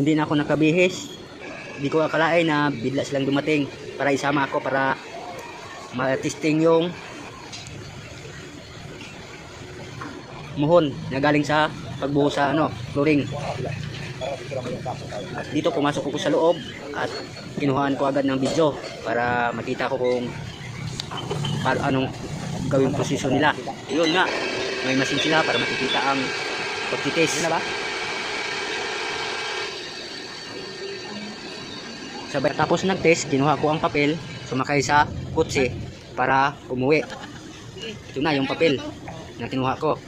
hindi na ako nakabihis. Hindi ko akalain na bigla silang dumating para isama ako para ma-testing yung muhon na galing sa pagbuhos sa flooring. At dito pumasok ako sa loob at kinuhaan ko agad ng video para makita ko kung anong gawing proseso nila. Yun nga, may machine sila para makikita ang pagtitest na ba. Sabay tapos nag-test, kinuha ko ang papel, sumakay sa kotse para umuwi. Ito na yung papel na kinuha ko.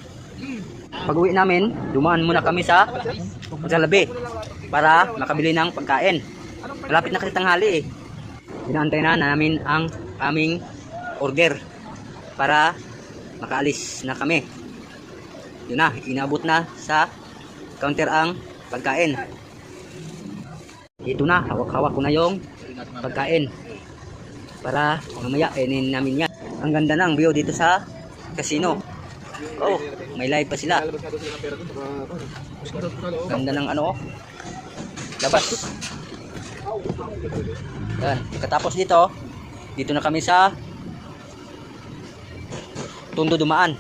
Pag uwi namin, dumaan muna kami sa Jollibee para makabili ng pagkain. Malapit na kasi tanghali eh. Inaantay na namin ang aming order para makaalis na kami. Yun na, inabot na sa counter ang pagkain. Ito na, hawak-hawak ko na yung pagkain para mamaya kainin namin yan. Ang ganda ng view dito sa casino. Oh, may live pa sila. Ganda ng labas. Yan, katapos dito na kami sa Tondo dumaan.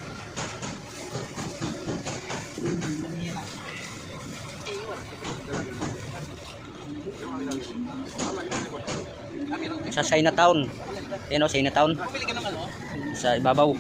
Sa Chinatown. Ayan o, Chinatown. Sa ibabaw.